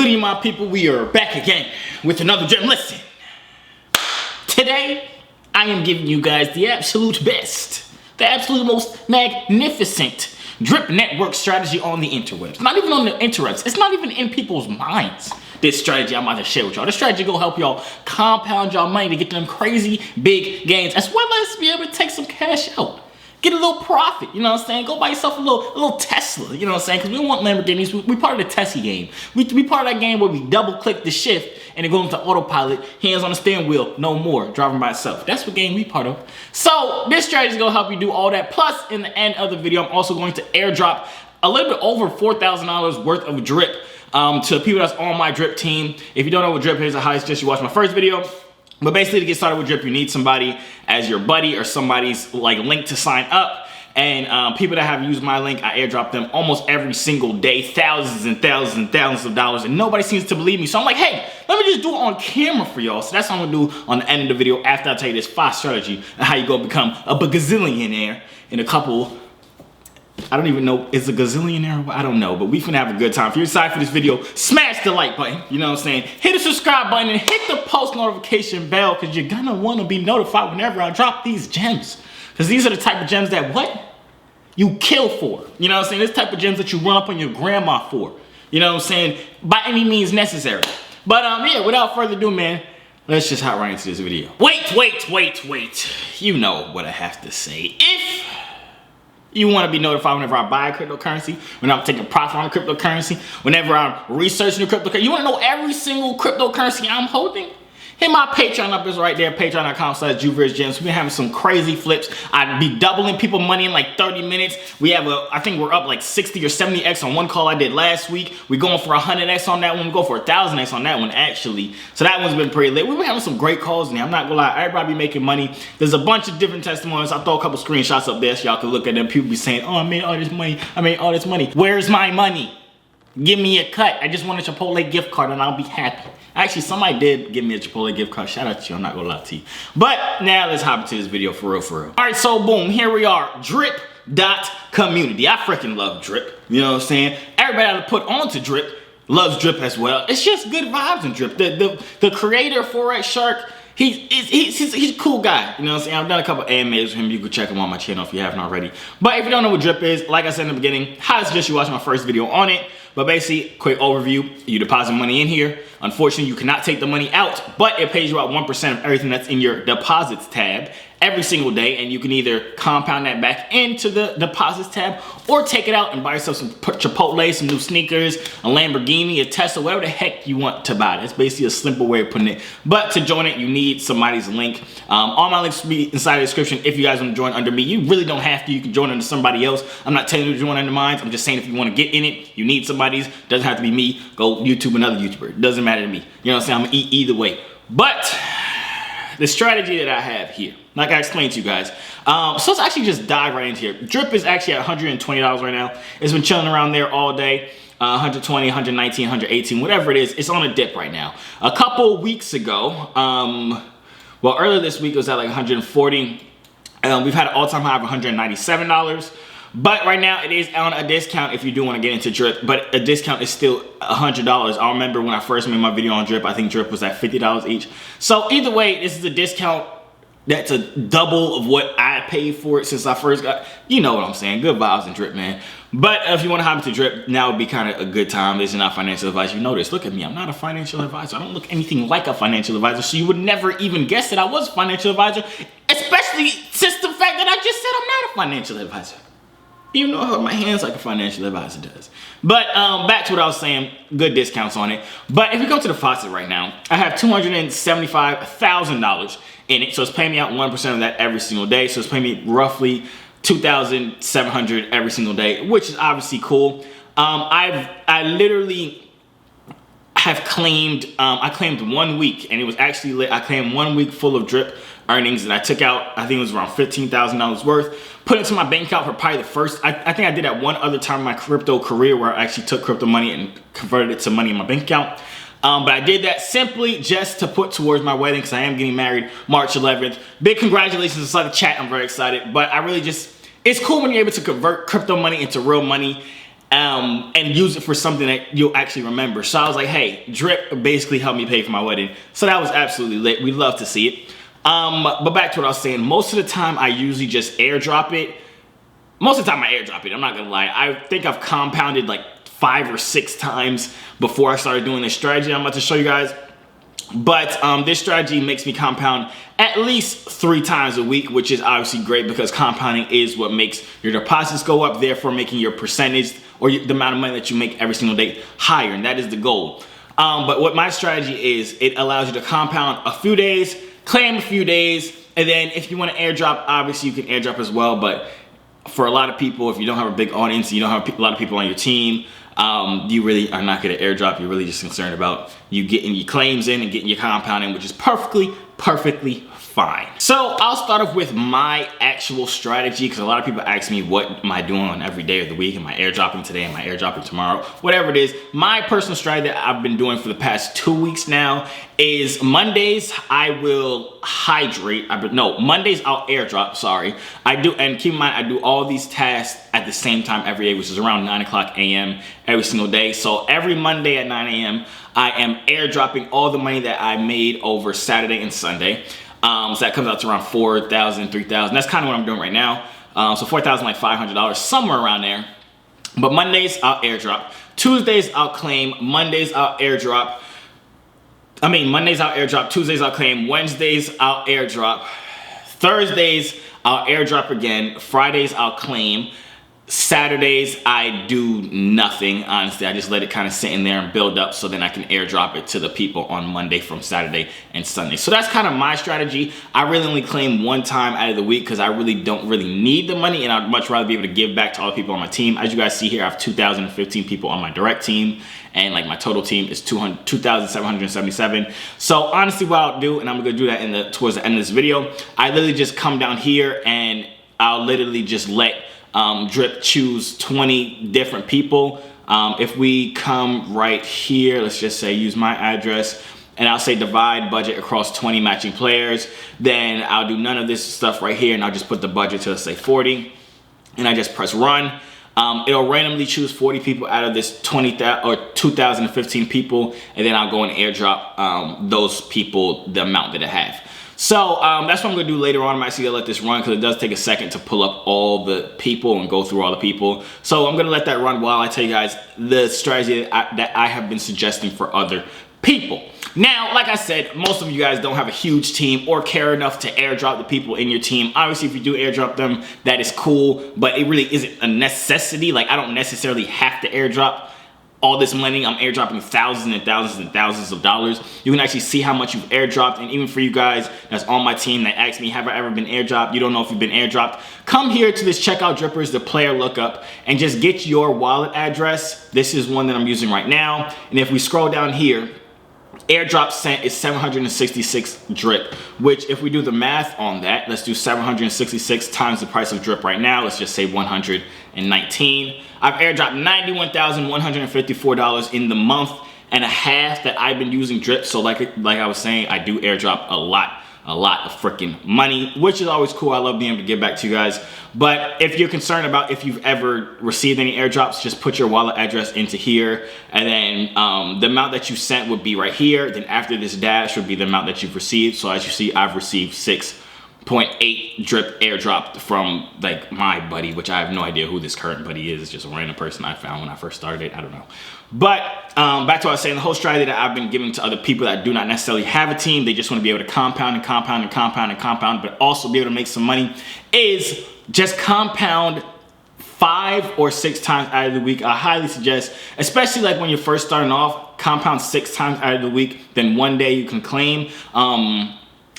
Good evening, my people. We are back again with another gem. Listen, today I am giving you guys the absolute best, the absolute most magnificent drip network strategy on the interwebs. Not even on the interwebs. It's not even in people's minds. This strategy I'm about to share with y'all. This strategy gonna help y'all compound y'all money to get them crazy big gains, as well as be able to take some cash out. Get a little profit, you know what I'm saying? Go buy yourself a little Tesla, you know what I'm saying? Because we don't want Lamborghinis. We part of the Tesla game. We part of that game where we double click the shift and it goes into autopilot, hands on the steering wheel, no more, driving by itself. That's what game we part of. So this strategy is gonna help you do all that. Plus, in the end of the video, I'm also going to airdrop a little bit over $4,000 worth of drip to people that's on my drip team. If you don't know what drip is, I highly suggest you watch my first video. But basically, to get started with drip, you need somebody as your buddy or somebody's like link to sign up. And people that have used my link, I airdrop them almost every single day, thousands and thousands and thousands of dollars, and nobody seems to believe me. So I'm like, hey, let me just do it on camera for y'all. So that's what I'm gonna do on the end of the video after I tell you this 5 strategy and how you go become a gazillionaire in a couple. I don't even know, is a gazillionaire? I don't know, but we finna have a good time. If you're excited for this video, smash the like button, you know what I'm saying? Hit the subscribe button and hit the post notification bell, because you're gonna wanna be notified whenever I drop these gems. Because these are the type of gems that what? You kill for. You know what I'm saying? This type of gems that you run up on your grandma for. You know what I'm saying? By any means necessary. But yeah, without further ado, man, let's just hop right into this video. Wait. You know what I have to say. If you want to be notified whenever I buy a cryptocurrency, whenever I'm taking profit on a cryptocurrency, whenever I'm researching a cryptocurrency, you want to know every single cryptocurrency I'm holding? Hit my Patreon up, is right there, patreon.com/JoovierGems. We've been having some crazy flips. I'd be doubling people money in like 30 minutes. We have I think we're up like 60 or 70x on one call I did last week. We're going for 100x on that one. We go for 1,000x on that one, actually. So that one's been pretty lit. We've been having some great calls in here. I'm not gonna lie, everybody be making money. There's a bunch of different testimonials. I'll throw a couple screenshots up there so y'all can look at them. People be saying, oh, I made all this money. I made all this money. Where's my money? Give me a cut. I just want a Chipotle gift card and I'll be happy. Actually, somebody did give me a Chipotle gift card. Shout out to you, I'm not gonna lie to you. But now let's hop into this video for real. All right, so boom, here we are, drip.community. I freaking love drip, you know what I'm saying? Everybody that I put onto drip loves drip as well. It's just good vibes in drip. The creator, Forex Shark, he's a cool guy, you know what I'm saying? I've done a couple AMAs with him. You can check him on my channel if you haven't already. But if you don't know what drip is, like I said in the beginning, highly suggest you watch my first video on it. But basically, quick overview, you deposit money in here. Unfortunately, you cannot take the money out, but it pays you out 1% of everything that's in your deposits tab every single day, and you can either compound that back into the deposits tab or take it out and buy yourself some Chipotle, some new sneakers, a Lamborghini, a Tesla, whatever the heck you want to buy. That's basically a simple way of putting it. But to join it, you need somebody's link. All my links will be inside the description. If you guys want to join under me, you really don't have to. You can join under somebody else. I'm not telling you to join under mine. I'm just saying if you want to get in it, you need somebody's. Doesn't have to be me. Go YouTube another YouTuber. It doesn't matter to me. You know what I'm saying? I'm gonna eat either way. But the strategy that I have here, like I explained to you guys, so let's actually just dive right into here. Drip is actually at $120 right now. It's been chilling around there all day. 120, 119, 118, whatever it is, it's on a dip right now. A couple weeks ago, well, earlier this week it was at like 140. We've had an all-time high of $197. But right now it is on a discount if you do want to get into drip, but a discount is still $100. I remember when I first made my video on drip, I think drip was at $50 each. So either way, this is a discount that's a double of what I paid for it since I first got, you know what I'm saying, good vibes in drip, man. But if you want to hop into drip, now would be kind of a good time. This is not financial advice. You know this. Look at me. I'm not a financial advisor. I don't look anything like a financial advisor, so you would never even guess that I was a financial advisor, especially since the fact that I just said I'm not a financial advisor. Even though I hold my hands like a financial advisor does. But back to what I was saying, good discounts on it. But if you go to the faucet right now, I have $275,000 in it. So it's paying me out 1% of that every single day. So it's paying me roughly $2,700 every single day, which is obviously cool. I literally have claimed, I claimed 1 week, and it was actually lit. I claimed 1 week full of drip earnings, and I took out, I think it was around $15,000 worth, put it into my bank account for probably the first, I think I did that one other time in my crypto career where I actually took crypto money and converted it to money in my bank account. But I did that simply just to put towards my wedding, because I am getting married March 11th. Big congratulations inside the chat. I'm very excited. But I really just, it's cool when you're able to convert crypto money into real money. and use it for something that you'll actually remember. So I was like, hey, Drip basically helped me pay for my wedding. So that was absolutely lit. We love to see it. But back to what I was saying, most of the time I usually just airdrop it. Most of the time I airdrop it, I'm not gonna lie. I think I've compounded like 5 or 6 times before I started doing this strategy I'm about to show you guys. But this strategy makes me compound at least 3 times a week, which is obviously great because compounding is what makes your deposits go up, therefore making your percentage or the amount of money that you make every single day higher, and that is the goal. But what my strategy is, it allows you to compound a few days, claim a few days, and then if you want to airdrop, obviously you can airdrop as well. But for a lot of people, if you don't have a big audience, you don't have a lot of people on your team, you really are not going to airdrop. You're really just concerned about you getting your claims in and getting your compounding, which is perfectly fine. So I'll start off with my actual strategy, because a lot of people ask me what am I doing on every day of the week. Am I airdropping today? Am I airdropping tomorrow? Whatever it is. My personal strategy that I've been doing for the past 2 weeks now is Mondays I will hydrate. Mondays I'll airdrop, sorry. I do, and keep in mind I do all these tasks at the same time every day, which is around 9 o'clock a.m. every single day. So every Monday at 9 a.m. I am airdropping all the money that I made over Saturday and Sunday. So that comes out to around $4,000, $3,000. That's kind of what I'm doing right now. So $4,000, like $500, somewhere around there. But Mondays, I'll airdrop. Tuesdays, I'll claim. Mondays, I'll airdrop. Mondays, I'll airdrop. Tuesdays, I'll claim. Wednesdays, I'll airdrop. Thursdays, I'll airdrop again. Fridays, I'll claim. Saturdays, I do nothing, honestly. I just let it kind of sit in there and build up so then I can airdrop it to the people on Monday from Saturday and Sunday. So that's kind of my strategy. I really only claim 1 time out of the week because I really don't need the money, and I'd much rather be able to give back to all the people on my team. As you guys see here, I have 2,015 people on my direct team, and like my total team is 2,777. So honestly, what I'll do, and I'm gonna do that towards the end of this video, I literally just come down here and I'll literally just let Drip choose 20 different people. If we come right here, let's just say use my address, and I'll say divide budget across 20 matching players, then I'll do none of this stuff right here, and I'll just put the budget to, let's say, 40, and I just press run. It'll randomly choose 40 people out of this 20,000 or 2,015 people, and then I'll go and airdrop those people the amount that I have. So that's what I'm gonna do later on. I'm actually gonna let this run because it does take a second to pull up all the people and go through all the people. So I'm gonna let that run while I tell you guys the strategy that I have been suggesting for other people. Now, like I said, most of you guys don't have a huge team or care enough to airdrop the people in your team. Obviously, if you do airdrop them, that is cool, but it really isn't a necessity. Like, I don't necessarily have to airdrop all this money. I'm airdropping thousands and thousands and thousands of dollars. You can actually see how much you've airdropped. And even for you guys that's on my team that ask me, have I ever been airdropped? You don't know if you've been airdropped. Come here to this Checkout Drippers, the player lookup, and just get your wallet address. This is one that I'm using right now. And if we scroll down here, airdrop sent is 766 drip, which if we do the math on that, let's do 766 times the price of drip right now. Let's just say 119. I've airdropped $91,154 in the month and a half that I've been using drip. So like I was saying, I do airdrop a lot of freaking money, which is always cool. I love being able to give back to you guys. But if you're concerned about if you've ever received any airdrops, just put your wallet address into here, and then the amount that you sent would be right here. Then after this dash would be the amount that you've received. So as you see, I've received 6.8 drip airdropped from like my buddy, which I have no idea who this current buddy is. It's just a random person I found when I first started it. I don't know. But back to what I was saying, the whole strategy that I've been giving to other people that do not necessarily have a team, they just want to be able to compound and compound and compound and compound, but also be able to make some money, is just compound 5 or 6 times out of the week. I highly suggest, especially like when you're first starting off, compound 6 times out of the week. Then one day you can claim.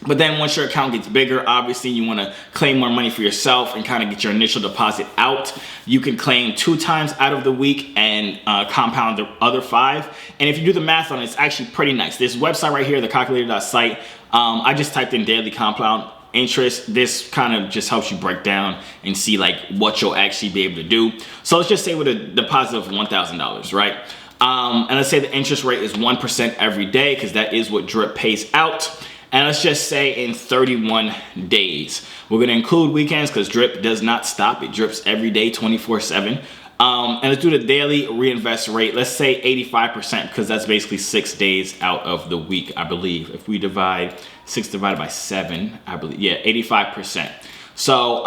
But then once your account gets bigger, obviously you want to claim more money for yourself and kind of get your initial deposit out. You can claim 2 times out of the week and compound the other 5. And if you do the math on it, it's actually pretty nice. This website right here, the calculator.site, I just typed in daily compound interest. This kind of just helps you break down and see like what you'll actually be able to do. So let's just say with a deposit of $1,000, right? And let's say the interest rate is 1% every day, because that is what Drip pays out. And let's just say in 31 days. We're gonna include weekends because Drip does not stop. It drips every day, 24/7. And let's do the daily reinvest rate. Let's say 85%, because that's basically 6 days out of the week, I believe. If we divide 6 divided by 7, I believe, yeah, 85%. So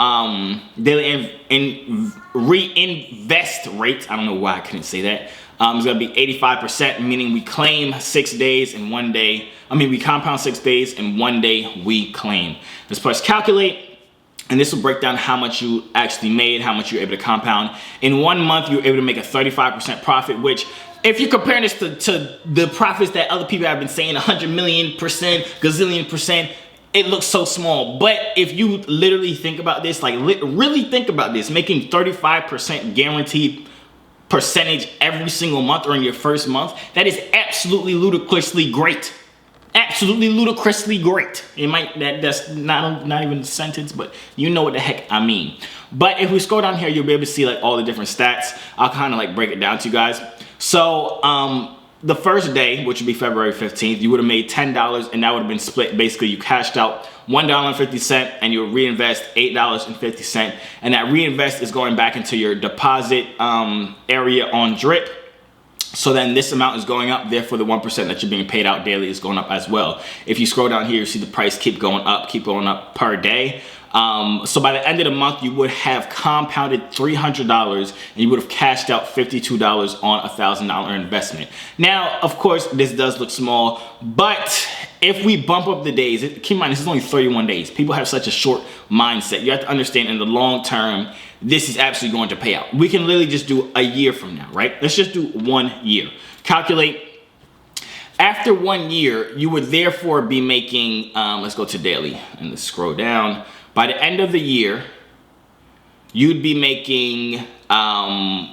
daily reinvest rate, I don't know why I couldn't say that, is going to be 85%, meaning we claim 6 days in 1 day. I mean, we compound 6 days and 1 day we claim. Let's press calculate. And this will break down how much you actually made, how much you're able to compound. In 1 month, you're able to make a 35% profit, which if you're comparing this to the profits that other people have been saying, 100 million percent, gazillion percent, it looks so small. But if you literally think about this, like really think about this, making 35% guaranteed percentage every single month or in your first month, that is absolutely ludicrously great. Absolutely ludicrously great. It might, that's not even a sentence, but you know what the heck I mean. But if we scroll down here, you'll be able to see like all the different stats. I'll kind of like break it down to you guys. So the first day, which would be February 15th, you would have made $10, and that would have been split. Basically, you cashed out $1.50 and you would reinvest $8.50, and that reinvest is going back into your deposit area on Drip. So then this amount is going up, therefore the 1% that you're being paid out daily is going up as well. If you scroll down here, you see the price keep going up per day. So by the end of the month, you would have compounded $300 and you would have cashed out $52 on a $1,000 investment. Now, of course, this does look small, but if we bump up the days, keep in mind, this is only 31 days. People have such a short mindset. You have to understand in the long term, this is actually going to pay out. We can literally just do a year from now, right? Let's just do 1 year. Calculate. After 1 year, you would therefore be making, let's go to daily and let's scroll down. By the end of the year, you'd be making,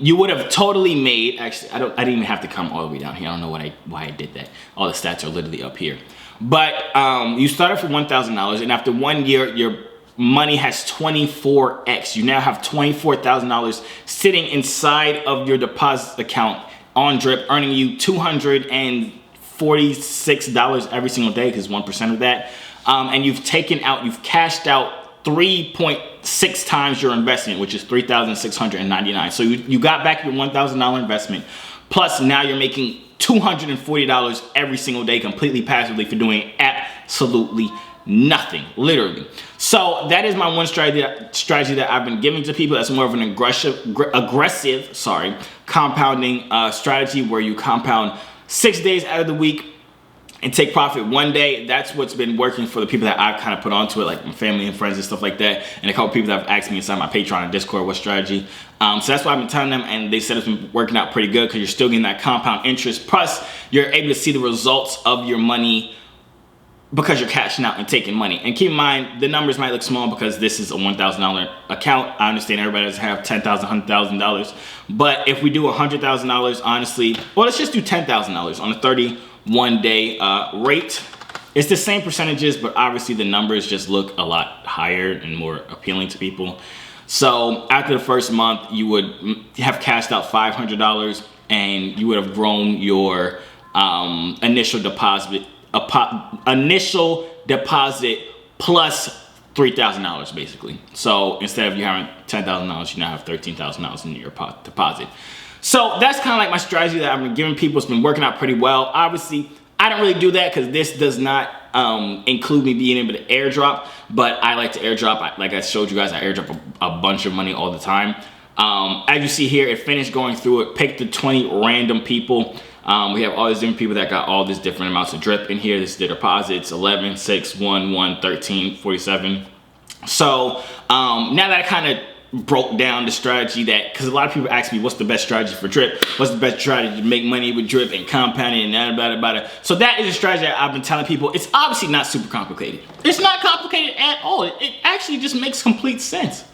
you would have totally made, actually, I didn't even have to come all the way down here. I don't know why I did that. All the stats are literally up here. But you started for $1,000, and after 1 year, your money has 24x. You now have $24,000 sitting inside of your deposit account on Drip, earning you $246 every single day, because 1% of that. And you've cashed out 3.6 times your investment, which is $3,699. So you got back your $1,000 investment, plus now you're making $240 every single day completely passively for doing absolutely nothing, literally. So that is my one strategy that I've been giving to people. That's more of an aggressive compounding strategy, where you compound 6 days out of the week and take profit 1 day. That's what's been working for the people that I've kind of put onto it, like my family and friends and stuff like that, and a couple people that have asked me inside my Patreon and Discord what strategy. So that's what I've been telling them, and they said it's been working out pretty good because you're still getting that compound interest, plus you're able to see the results of your money because you're cashing out and taking money. And keep in mind, the numbers might look small because this is a $1,000 account. I understand everybody doesn't have $10,000, $100,000, but if we do $100,000, honestly, well, let's just do $10,000 on a 31-day rate. It's the same percentages, but obviously the numbers just look a lot higher and more appealing to people. So after the first month, you would have cashed out $500 and you would have grown your initial deposit plus $3,000 basically. So instead of you having $10,000, you now have $13,000 in your deposit. So that's kind of like my strategy that I've been giving people. It's been working out pretty well. Obviously, I don't really do that because this does not include me being able to airdrop, but I like to airdrop. Like I showed you guys, I airdrop a bunch of money all the time. As you see here, it finished going through it, picked the 20 random people. We have all these different people that got all these different amounts of Drip in here. This is their deposits: 11, 6, 1, 1, 13, 47. So now that I kind of broke down the strategy, that because a lot of people ask me what's the best strategy for Drip, what's the best strategy to make money with Drip and compounding and that. So that is a strategy that I've been telling people. It's obviously not super complicated. It's not complicated at all. It actually just makes complete sense.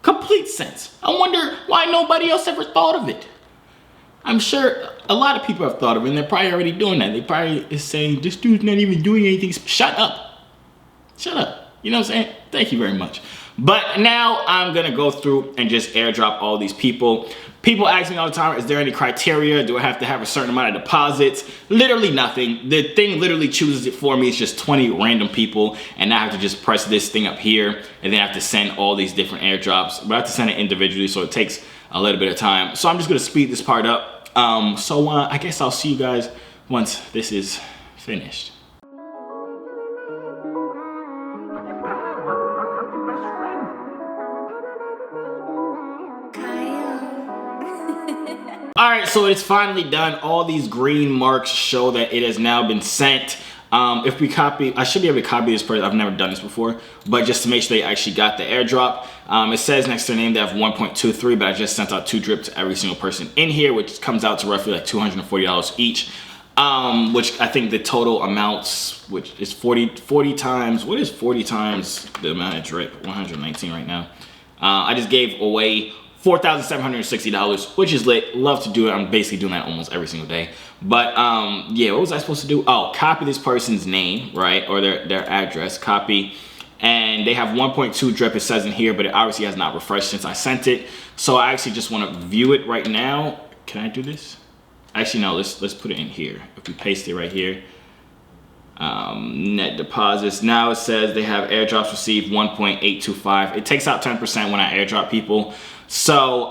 Complete sense. I wonder why nobody else ever thought of it. I'm sure a lot of people have thought of it, and they're probably already doing that. They probably is saying, this dude's not even doing anything. Shut up. Shut up. You know what I'm saying? Thank you very much. But now I'm going to go through and just airdrop all these people. People ask me all the time, is there any criteria? Do I have to have a certain amount of deposits? Literally nothing. The thing literally chooses it for me. It's just 20 random people, and I have to just press this thing up here, and then I have to send all these different airdrops. But I have to send it individually, so it takes a little bit of time. So I'm just gonna speed this part up. I guess I'll see you guys once this is finished. All right, so it's finally done. All these green marks show that it has now been sent. If we copy, I should be able to copy this person. I've never done this before, but just to make sure they actually got the airdrop. It says next to their name they have 1.23, but I just sent out 2 drip to every single person in here, which comes out to roughly like $240 each. Which I think the total amounts, which is 40 times, what is 40 times the amount of drip? 119 right now. I just gave away $4,760, which is lit. Love to do it. I'm basically doing that almost every single day. But yeah, what was I supposed to do? Oh, copy this person's name, right? Or their address, copy. And they have 1.2 drip, it says in here, but it obviously has not refreshed since I sent it. So I actually just want to view it right now. Can I do this? Actually, no, let's put it in here. If we paste it right here. Net deposits. Now it says they have airdrops received 1.825. It takes out 10% when I airdrop people. So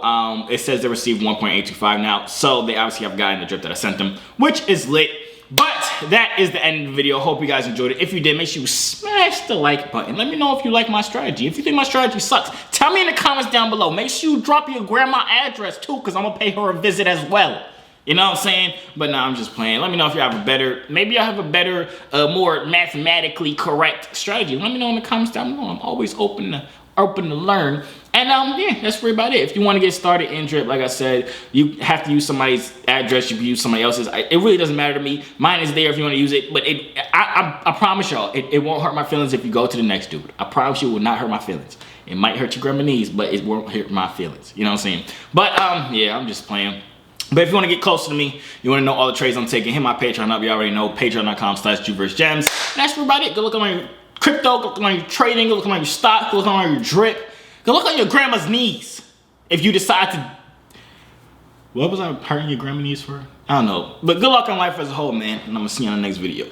it says they received 1.825 now. So they obviously have gotten the drip that I sent them, which is lit. But that is the end of the video. Hope you guys enjoyed it. If you did, make sure you smash the like button. Let me know if you like my strategy. If you think my strategy sucks, tell me in the comments down below. Make sure you drop your grandma address too, because I'm gonna pay her a visit as well. You know what I'm saying? But nah, I'm just playing. Let me know if you have a better, maybe I have a better, more mathematically correct strategy. Let me know in the comments down below. I'm always open to learn. And yeah, that's really about it. If you want to get started in drip, like I said, you have to use somebody's address. You can use somebody else's. It really doesn't matter to me. Mine is there if you want to use it. But I promise y'all, it won't hurt my feelings if you go to the next dude. I promise you it will not hurt my feelings. It might hurt your grandma knees, but it won't hurt my feelings. You know what I'm saying? But yeah, I'm just playing. But if you want to get closer to me, you want to know all the trades I'm taking, hit my Patreon up. You already know, patreon.com/JooVerSGems. That's about it. Go look on your crypto, go look on your trading, go look on your stock, go look on your drip. Go look on your grandma's knees. If you decide to... What was I hurting your grandma's knees for? I don't know. But good luck on life as a whole, man. And I'm going to see you on the next video.